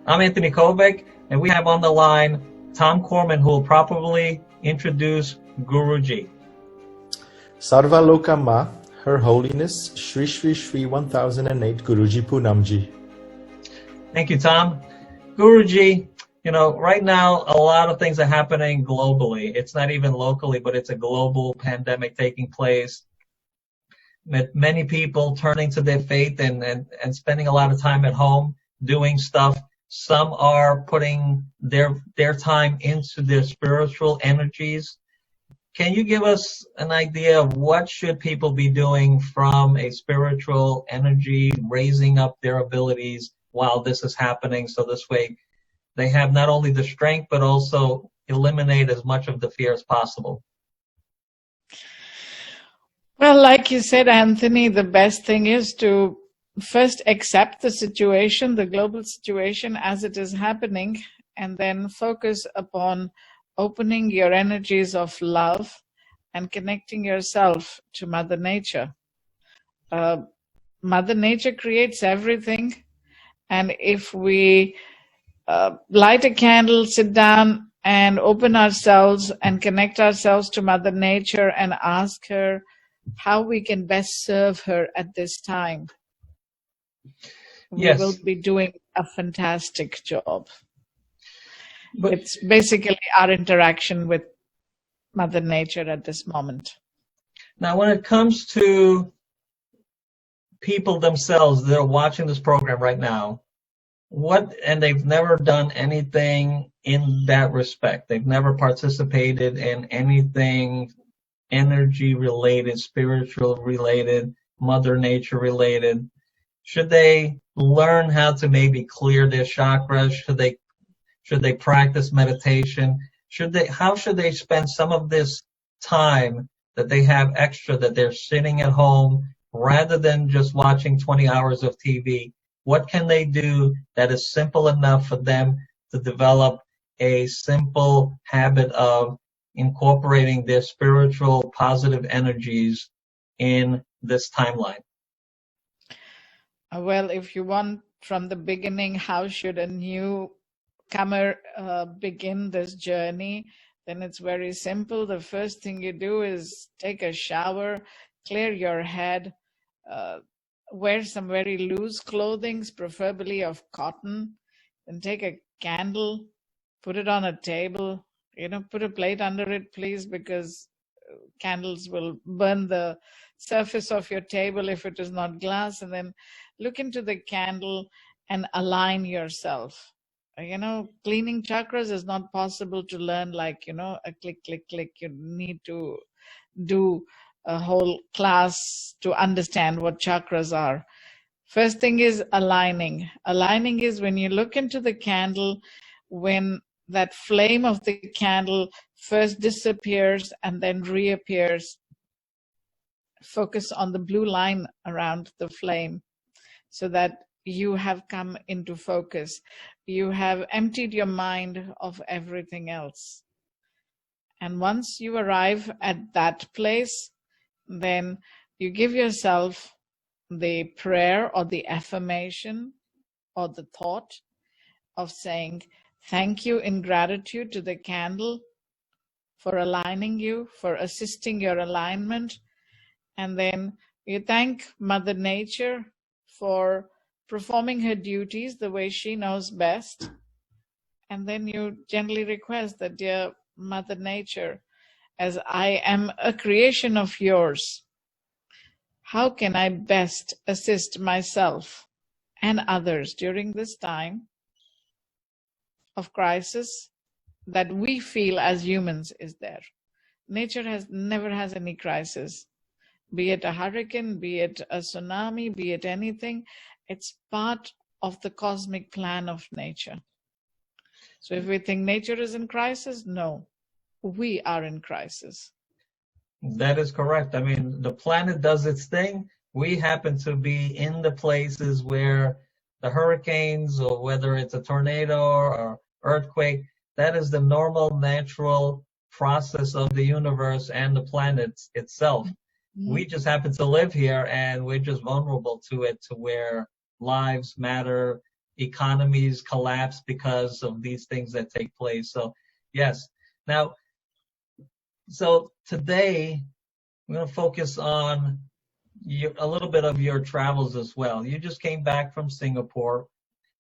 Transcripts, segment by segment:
I'm Anthony Kovac, and we have on the line Tom Corman, who will properly introduce Guruji. Sarva Lokama, Her Holiness Shri Shri Shri 1008 Guruji Poonamji. Thank you, Tom. Guruji, right now a lot of things are happening globally. It's not even locally, but it's a global pandemic taking place. Many people turning to their faith and spending a lot of time at home doing stuff. Some are putting their time into their spiritual energies. Can you give us an idea of what should people be doing from a spiritual energy, raising up their abilities while this is happening, so this way they have not only the strength but also eliminate as much of the fear as possible? Well, like you said, Anthony, the best thing is to first accept the situation, the global situation as it is happening, and then focus upon opening your energies of love and connecting yourself to Mother Nature. Mother Nature creates everything, and if we light a candle, sit down and open ourselves and connect ourselves to Mother Nature and ask her how we can best serve her at this time, Yes. we will be doing a fantastic job. But it's basically our interaction with Mother Nature at this moment. now when it comes to people themselves that are watching this program right now, and they've never done anything in that respect. They've never participated in anything energy related, spiritual related, Mother Nature related. Should they learn how to maybe clear their chakras? Should they practice meditation? How should they spend some of this time that they have extra, that they're sitting at home rather than just watching 20 hours of TV? What can they do that is simple enough for them to develop a simple habit of incorporating their spiritual positive energies in this timeline? Well, if you want from the beginning, how should a newcomer begin this journey, then it's very simple. The first thing you do is take a shower, clear your head, wear some very loose clothing, preferably of cotton, then take a candle, put it on a table, put a plate under it, please, because candles will burn the surface of your table if it is not glass. And then look into the candle and align yourself. Cleaning chakras is not possible to learn like, a click, click, click. You need to do a whole class to understand what chakras are. First thing is aligning. Aligning is when you look into the candle, when that flame of the candle first disappears and then reappears, focus on the blue line around the flame so that you have come into focus. You have emptied your mind of everything else. And once you arrive at that place, then you give yourself the prayer or the affirmation or the thought of saying thank you in gratitude to the candle for aligning you, for assisting your alignment. And then you thank Mother Nature for performing her duties the way she knows best. And then you gently request that, dear Mother Nature, as I am a creation of yours, how can I best assist myself and others during this time of crisis that we feel as humans is there? Nature never has any crisis, be it a hurricane, be it a tsunami, be it anything. It's part of the cosmic plan of nature. So if we think nature is in crisis, no, we are in crisis. That is correct. I mean, the planet does its thing. We happen to be in the places where the hurricanes, or whether it's a tornado or earthquake, that is the normal, natural process of the universe and the planet itself. Mm-hmm. We just happen to live here, and we're just vulnerable to it, to where lives matter, economies collapse because of these things that take place. So yes. Now, so today we're going to focus on a little bit of your travels as well. You just came back from Singapore.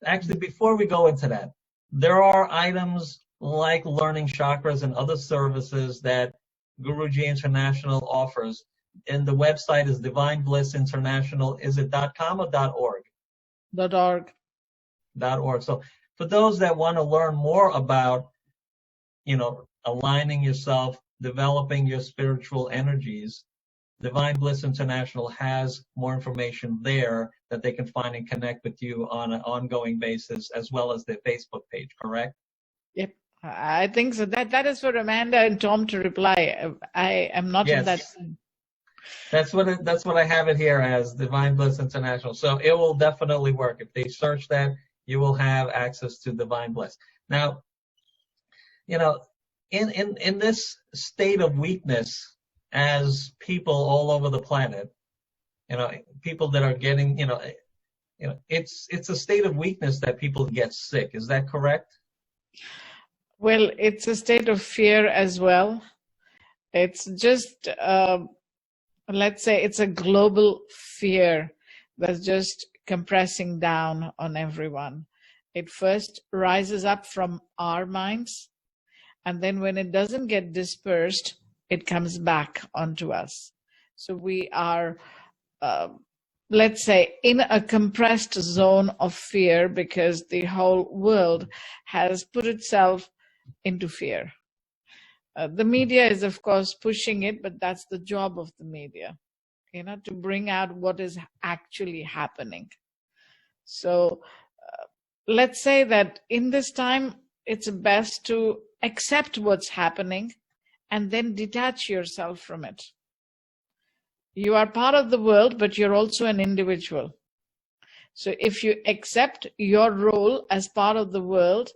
Actually, before we go into that, there are items like learning chakras and other services that Guruji International offers. And the website is Divine Bliss International. Is it .com or .org? .org. .org. So for those that want to learn more about, aligning yourself, developing your spiritual energies, Divine Bliss International has more information there that they can find and connect with you on an ongoing basis, as well as their Facebook page, correct? Yep, I think so. That is for Amanda and Tom to reply. I am not in that. That's what I have it here as, Divine Bliss International. So it will definitely work. If they search that, you will have access to Divine Bliss. Now, in this state of weakness, as people all over the planet, people that are getting, it's a state of weakness that people get sick. Is that correct? Well, it's a state of fear as well. It's just, let's say it's a global fear that's just compressing down on everyone. It first rises up from our minds, and then when it doesn't get dispersed, it comes back onto us. So we are, let's say, in a compressed zone of fear because the whole world has put itself into fear. The media is, of course, pushing it, but that's the job of the media, to bring out what is actually happening. So let's say that in this time, it's best to accept what's happening and then detach yourself from it. You are part of the world, but you're also an individual. So if you accept your role as part of the world,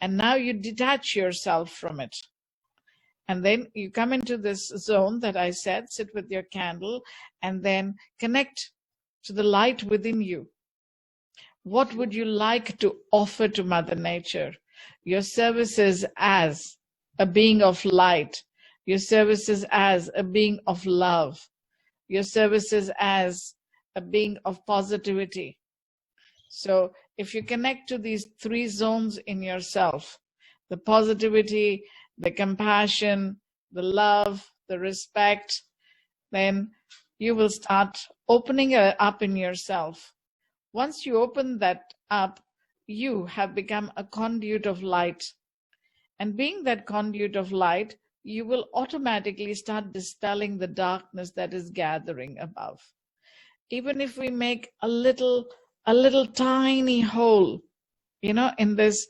and now you detach yourself from it, and then you come into this zone that I said, sit with your candle, and then connect to the light within you. What would you like to offer to Mother Nature? Your services as a being of light, your services as a being of love, your services as a being of positivity. So if you connect to these three zones in yourself, the positivity, the compassion, the love, the respect, then you will start opening up in yourself. Once you open that up, you have become a conduit of light. And being that conduit of light, you will automatically start dispelling the darkness that is gathering above. Even if we make a little tiny hole, in this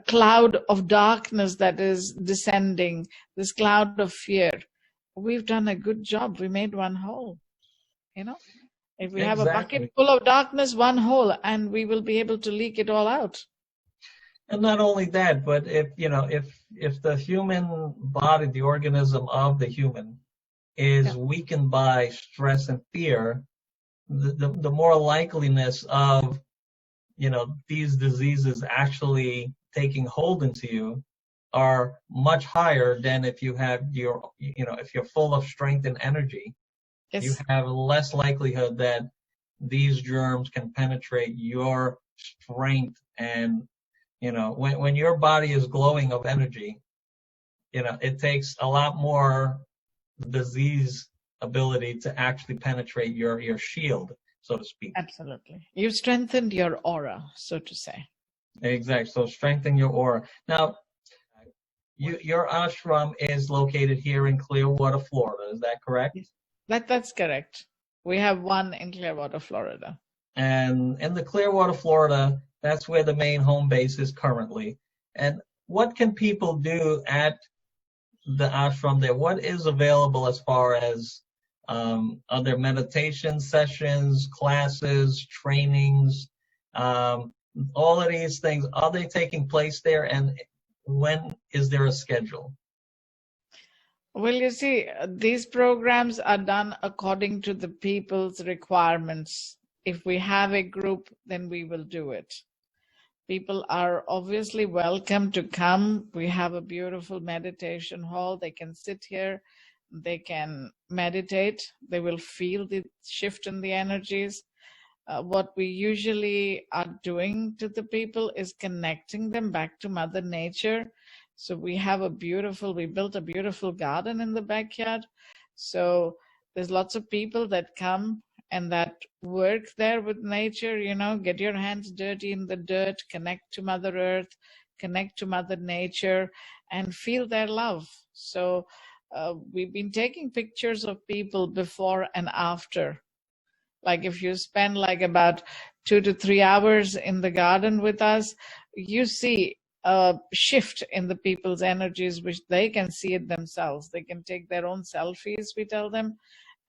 cloud of darkness that is descending, this cloud of fear, we've done a good job. We made one hole, If we have a bucket full of darkness, one hole, and we will be able to leak it all out. And not only that, but if the human body, the organism of the human, is weakened by stress and fear, the more likeliness of these diseases actually taking hold into you are much higher than if you have if you're full of strength and energy. Yes. You have less likelihood that these germs can penetrate your strength. And when your body is glowing of energy, it takes a lot more disease ability to actually penetrate your shield, so to speak. Absolutely. You've strengthened your aura, so to say. Exactly. So strengthen your aura. Now, your ashram is located here in Clearwater, Florida. Is that correct? That's correct. We have one in Clearwater, Florida. And in the Clearwater, Florida, that's where the main home base is currently. And what can people do at the ashram there? What is available as far as other meditation sessions, classes, trainings, all of these things? Are they taking place there? And when is there a schedule? Well, you see, these programs are done according to the people's requirements. If we have a group, then we will do it. People are obviously welcome to come. We have a beautiful meditation hall. They can sit here, they can meditate, they will feel the shift in the energies. What we usually are doing to the people is connecting them back to Mother Nature. So we built a beautiful garden in the backyard. So there's lots of people that come and that work there with nature, get your hands dirty in the dirt, connect to Mother Earth, connect to Mother Nature, and feel their love. So we've been taking pictures of people before and after. Like if you spend like about 2 to 3 hours in the garden with us, you see a shift in the people's energies, which they can see it themselves. They can take their own selfies, we tell them,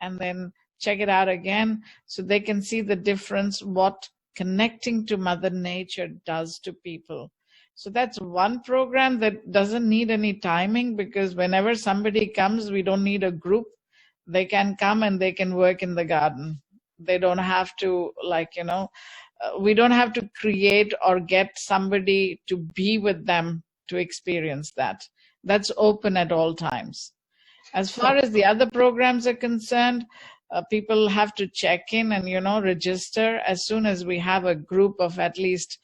and then check it out again so they can see the difference, what connecting to Mother Nature does to people. So that's one program that doesn't need any timing, because whenever somebody comes, we don't need a group. They can come and they can work in the garden. They don't have to, we don't have to create or get somebody to be with them to experience that. That's open at all times. As far as the other programs are concerned, people have to check in and, register. As soon as we have a group of at least,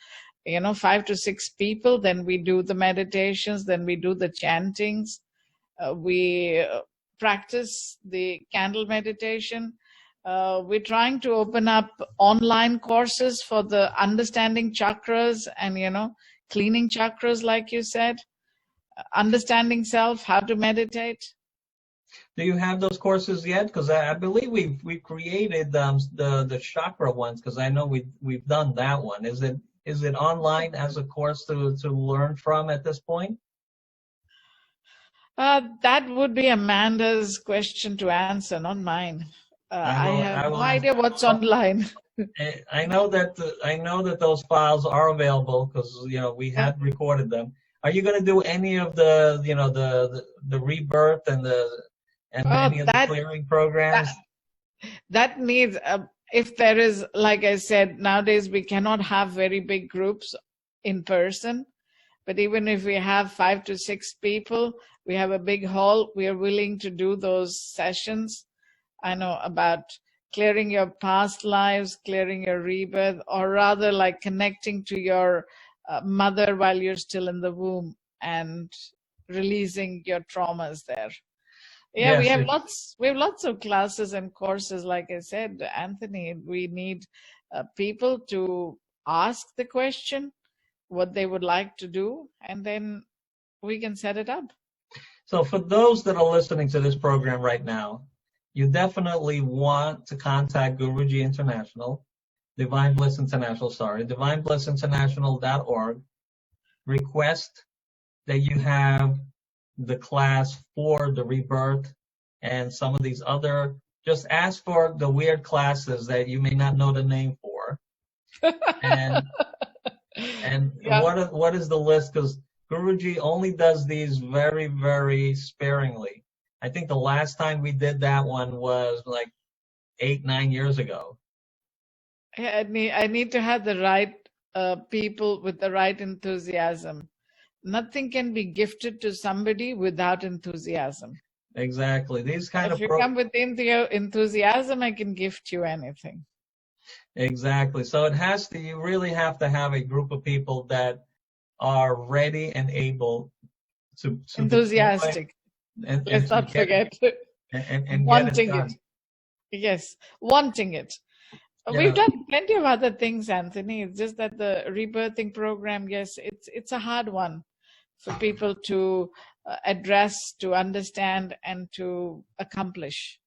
5 to 6 people, then we do the meditations, then we do the chantings. We practice the candle meditation. We're trying to open up online courses for the understanding chakras and, cleaning chakras, like you said, understanding self, how to meditate. Do you have those courses yet? Because I believe we created the chakra ones, because I know we've done that one. Is it online as a course to learn from at this point? That would be Amanda's question to answer, not mine. I have no idea what's online. I know that those files are available because we had recorded them. Are you going to do any of the the rebirth and any of the clearing programs? That needs, if there is, like I said, nowadays we cannot have very big groups in person, but even if we have 5 to 6 people, we have a big hall, we are willing to do those sessions. I know about clearing your past lives, clearing your rebirth, or rather like connecting to your mother while you're still in the womb and releasing your traumas there. Yeah, yes, we have lots of classes and courses. Like I said, Anthony, we need people to ask the question, what they would like to do, and then we can set it up. So for those that are listening to this program right now, you definitely want to contact Guruji International, Divine Bliss International, divineblissinternational.org. Request that you have the class for the rebirth and some of these other, just ask for the weird classes that you may not know the name for. and yeah. What is the list? Because Guruji only does these very, very sparingly. I think the last time we did that one was like 8-9 years ago. I need to have the right people with the right enthusiasm. Nothing can be gifted to somebody without enthusiasm. Exactly. If you come with enthusiasm, I can gift you anything. Exactly. So you really have to have a group of people that are ready and able to enthusiastic. Let's not forget. And wanting get it done. Yes, wanting it. Yeah. We've done plenty of other things, Anthony. It's just that the rebirthing program, yes, it's a hard one for people to address, to understand, and to accomplish.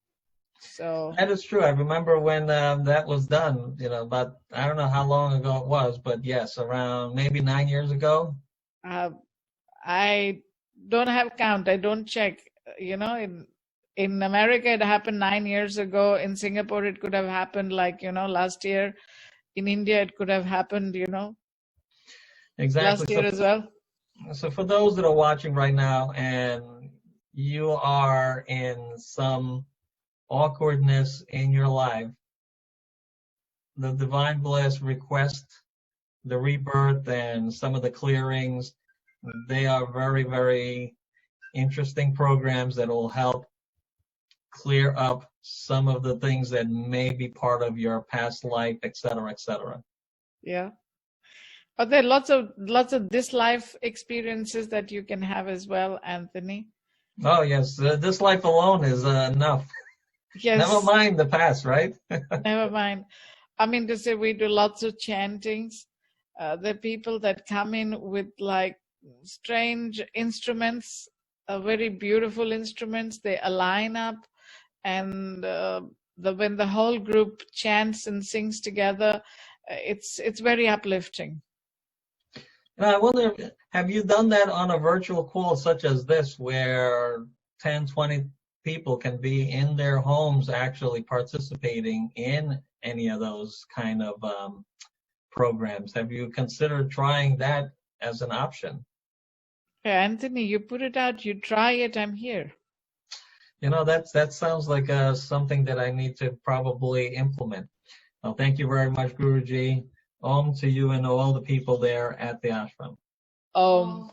So that is true. I remember when that was done, but I don't know how long ago it was, but yes, around maybe 9 years ago. I don't have count. I don't check. In America, it happened 9 years ago. In Singapore, it could have happened last year. In India, it could have happened, exactly. Last year as well. So for those that are watching right now and you are in some awkwardness in your life, the Divine Bliss request the rebirth and some of the clearings. They are very, very interesting programs that will help clear up some of the things that may be part of your past life, et cetera, et cetera. Yeah. But there are lots of this life experiences that you can have as well, Anthony. Oh, yes. This life alone is enough. Yes. Never mind the past, right? Never mind. I mean to say, we do lots of chantings. There are people that come in with like strange instruments, very beautiful instruments. They align up, and when the whole group chants and sings together, it's very uplifting. And I wonder, have you done that on a virtual call such as this, where 10, 20 people can be in their homes actually participating in any of those kind of programs? Have you considered trying that as an option? Yeah, Anthony, you put it out, you try it, I'm here. You know, that sounds like something that I need to probably implement. Well, thank you very much, Guruji. Om to you and all the people there at the ashram. Om.